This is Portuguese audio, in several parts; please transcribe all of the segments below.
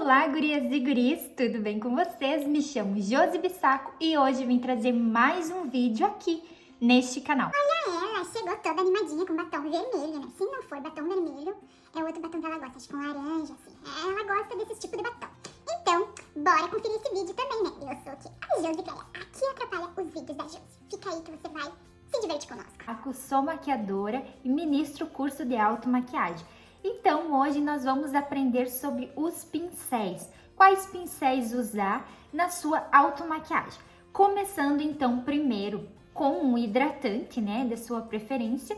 Olá, gurias e guris, tudo bem com vocês? Me chamo Josi Bissaco e hoje vim trazer mais um vídeo aqui neste canal. Olha ela, chegou toda animadinha com batom vermelho, né? Se não for batom vermelho, é outro batom que ela gosta, acho que com laranja, assim. Ela gosta desse tipo de batom. Então, bora conferir esse vídeo também, né? Eu sou aqui a Josi Gaia, aqui atrapalha os vídeos da Josi. Fica aí que você vai se divertir conosco. Sou maquiadora e ministro o curso de automaquiagem. Então, hoje nós vamos aprender sobre os pincéis. Quais pincéis usar na sua automaquiagem. Começando então primeiro com um hidratante, né, da sua preferência.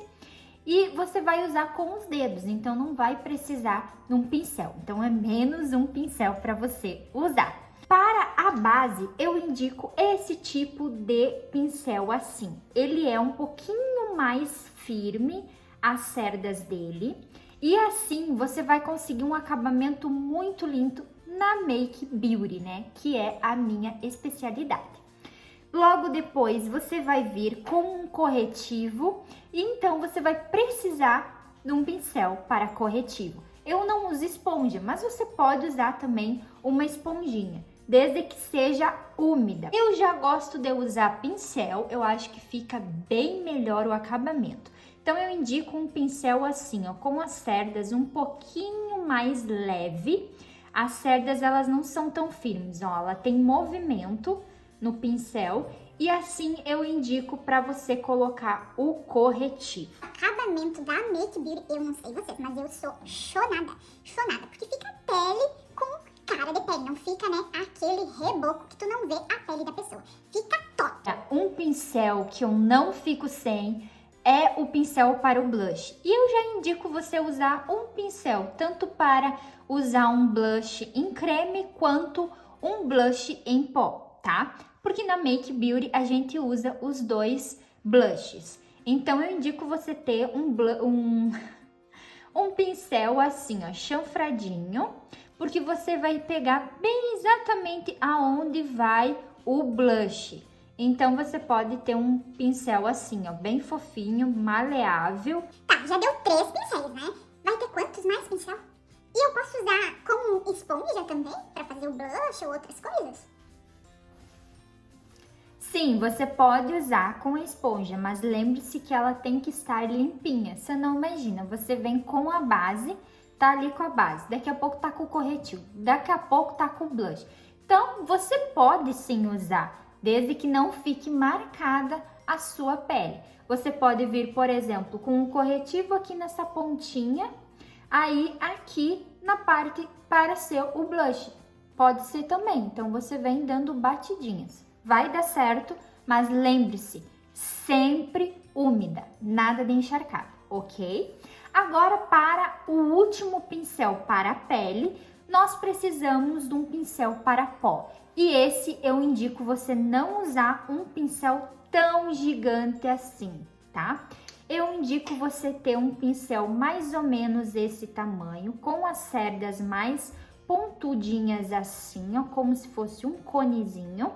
E você vai usar com os dedos, então não vai precisar de um pincel. Então é menos um pincel para você usar. Para a base, eu indico esse tipo de pincel assim. Ele é um pouquinho mais firme, as cerdas dele. E assim você vai conseguir um acabamento muito lindo na Make Beauty, né? Que é a minha especialidade. Logo depois você vai vir com um corretivo e então você vai precisar de um pincel para corretivo. Eu não uso esponja, mas você pode usar também uma esponjinha, desde que seja úmida. Eu já gosto de usar pincel, eu acho que fica bem melhor o acabamento. Então eu indico um pincel assim, ó, com as cerdas um pouquinho mais leve. As cerdas elas não são tão firmes, ó, ela tem movimento no pincel e assim eu indico para você colocar o corretivo. O acabamento da Make Beauty, eu não sei vocês, mas eu sou chonada, porque fica pele com cara de pele, não fica, né, aquele reboco que tu não vê a pele da pessoa, fica top. Um pincel que eu não fico sem é o pincel para o blush. E eu já indico você usar um pincel, tanto para usar um blush em creme, quanto um blush em pó, tá? Porque na Make Beauty a gente usa os dois blushes. Então eu indico você ter um pincel assim, ó, chanfradinho, porque você vai pegar bem exatamente aonde vai o blush. Então, você pode ter um pincel assim, ó, bem fofinho, maleável. Tá, já deu 3 pincéis, né? Vai ter quantos mais pincel? E eu posso usar como esponja também, pra fazer o blush ou outras coisas? Sim, você pode usar com a esponja, mas lembre-se que ela tem que estar limpinha. Você não imagina, você vem com a base, tá ali com a base, daqui a pouco tá com o corretivo, daqui a pouco tá com o blush. Então, você pode sim usar, desde que não fique marcada a sua pele. Você pode vir, por exemplo, com um corretivo aqui nessa pontinha, aí aqui na parte para ser o blush. Pode ser também, então você vem dando batidinhas. Vai dar certo, mas lembre-se, sempre úmida, nada de encharcado, ok? Agora, para o último pincel para a pele, nós precisamos de um pincel para pó. E esse eu indico você não usar um pincel tão gigante assim, tá? Eu indico você ter um pincel mais ou menos esse tamanho, com as cerdas mais pontudinhas assim, ó, como se fosse um conezinho.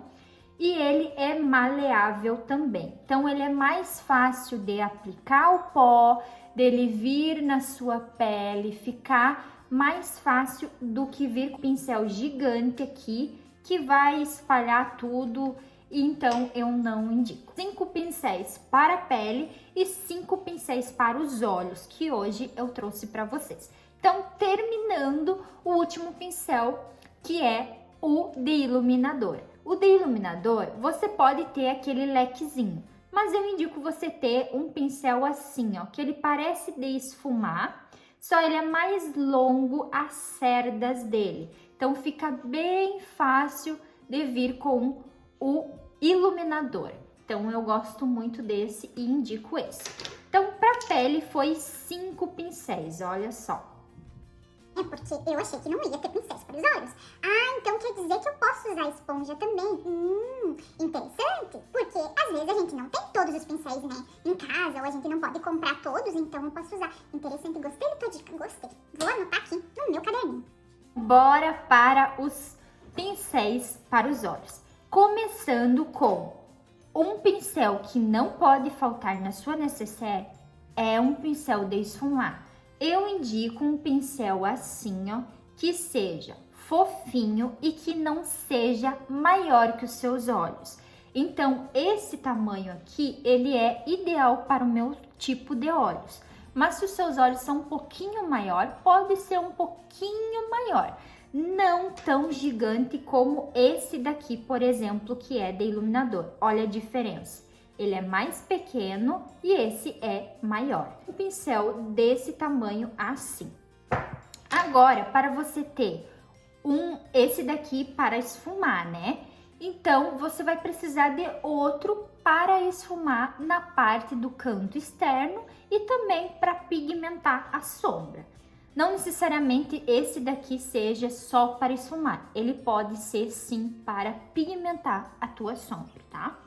E ele é maleável também. Então, ele é mais fácil de aplicar o pó, dele vir na sua pele, ficar mais fácil do que vir com o pincel gigante aqui, que vai espalhar tudo, então eu não indico. 5 pincéis para a pele e 5 pincéis para os olhos, que hoje eu trouxe para vocês. Então, terminando o último pincel, que é o de iluminador. O de iluminador, você pode ter aquele lequezinho, mas eu indico você ter um pincel assim, ó, que ele parece de esfumar, só ele é mais longo as cerdas dele. Então, fica bem fácil de vir com o iluminador. Então, eu gosto muito desse e indico esse. Então, para pele foi 5 pincéis, olha só. É porque eu achei que não ia ter pincéis para os olhos. Ah, então quer dizer que eu posso usar esponja também. Interessante. Porque às vezes a gente não tem todos os pincéis, né, em casa, ou a gente não pode comprar todos, então eu posso usar. Interessante, gostei da tua dica, gostei. Vou anotar aqui no meu caderninho. Bora para os pincéis para os olhos. Começando com um pincel que não pode faltar na sua necessaire, é um pincel de esfumar. Eu indico um pincel assim, ó, que seja fofinho e que não seja maior que os seus olhos. Então, esse tamanho aqui, ele é ideal para o meu tipo de olhos. Mas se os seus olhos são um pouquinho maior, pode ser um pouquinho maior. Não tão gigante como esse daqui, por exemplo, que é de iluminador. Olha a diferença. Ele é mais pequeno e esse é maior. Um pincel desse tamanho assim. Agora, para você ter esse daqui para esfumar, né? Então, você vai precisar de outro para esfumar na parte do canto externo e também para pigmentar a sombra. Não necessariamente esse daqui seja só para esfumar, ele pode ser sim para pigmentar a tua sombra, tá?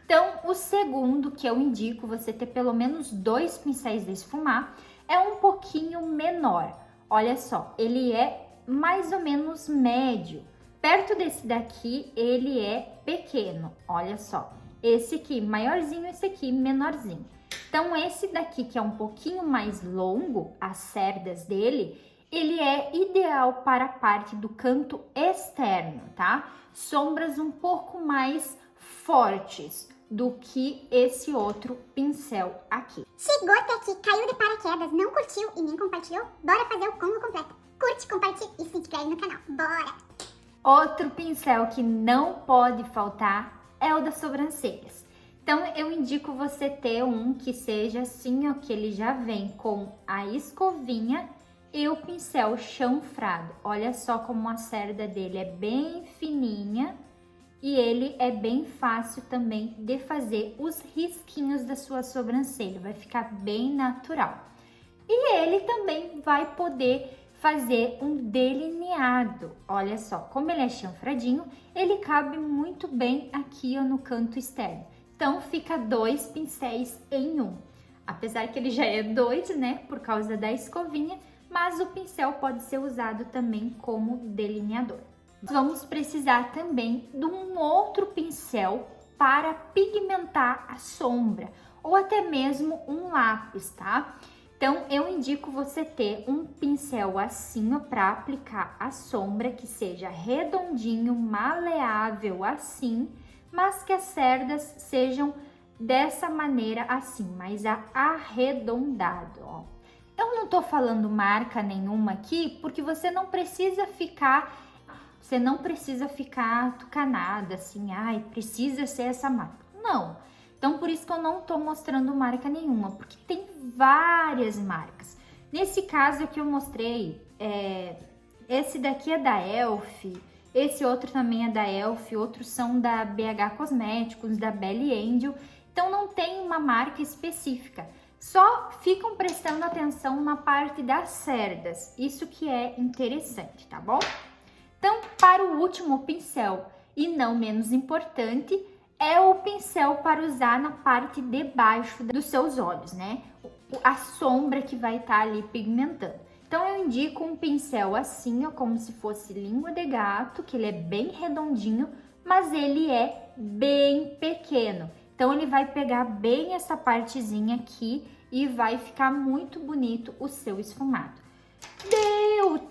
Então, o segundo que eu indico você ter pelo menos 2 pincéis de esfumar é um pouquinho menor. Olha só, ele é mais ou menos médio. Perto desse daqui, ele é pequeno, olha só. Esse aqui maiorzinho, esse aqui menorzinho. Então, esse daqui que é um pouquinho mais longo, as cerdas dele, ele é ideal para a parte do canto externo, tá? Sombras um pouco mais fortes do que esse outro pincel aqui. Chegou até aqui, caiu de paraquedas, não curtiu e nem compartilhou? Bora fazer o combo completo. Curte, compartilha e se inscreve no canal. Bora! Outro pincel que não pode faltar é o das sobrancelhas. Então, eu indico você ter um que seja assim, ó, que ele já vem com a escovinha e o pincel chanfrado. Olha só como a cerda dele é bem fininha e ele é bem fácil também de fazer os risquinhos da sua sobrancelha. Vai ficar bem natural. E ele também vai poder fazer um delineado. Olha só, como ele é chanfradinho, ele cabe muito bem aqui, ó, no canto externo. Então, fica 2 pincéis em um. Apesar que ele já é 2, né, por causa da escovinha, mas o pincel pode ser usado também como delineador. Vamos precisar também de um outro pincel para pigmentar a sombra, ou até mesmo um lápis, tá? Então, eu indico você ter um pincel assim, ó, para aplicar a sombra, que seja redondinho, maleável assim, mas que as cerdas sejam dessa maneira assim, mais arredondado, ó. Eu não tô falando marca nenhuma aqui, porque você não precisa ficar atucanada assim, ai, precisa ser essa marca. Não. Então, por isso que eu não tô mostrando marca nenhuma, porque tem várias marcas. Nesse caso aqui eu mostrei, esse daqui é da Elf, esse outro também é da Elf, outros são da BH Cosméticos, da Belly Angel. Então, não tem uma marca específica. Só ficam prestando atenção na parte das cerdas. Isso que é interessante, tá bom? Então, para o último pincel, e não menos importante, é o pincel para usar na parte de baixo dos seus olhos, né? A sombra que vai estar ali pigmentando. Então, eu indico um pincel assim, ó, como se fosse língua de gato, que ele é bem redondinho, mas ele é bem pequeno. Então, ele vai pegar bem essa partezinha aqui e vai ficar muito bonito o seu esfumado.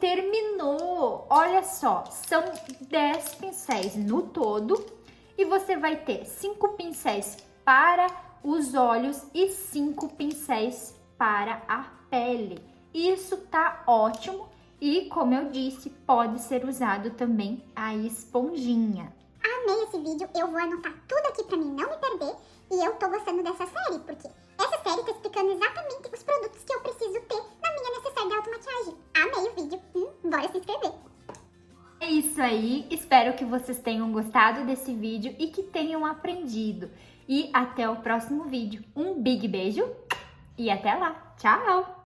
Terminou! Olha só, são 10 pincéis no todo e você vai ter 5 pincéis para os olhos e 5 pincéis para a pele. Isso tá ótimo e, como eu disse, pode ser usado também a esponjinha. Amei esse vídeo, eu vou anotar tudo aqui pra mim não me perder e eu tô gostando dessa série, porque essa série tá explicando exatamente os produtos que eu preciso ter na minha necessaire de automaquiagem. Amei o vídeo, bora se inscrever. É isso aí, espero que vocês tenham gostado desse vídeo e que tenham aprendido. E até o próximo vídeo. Um big beijo e até lá, tchau!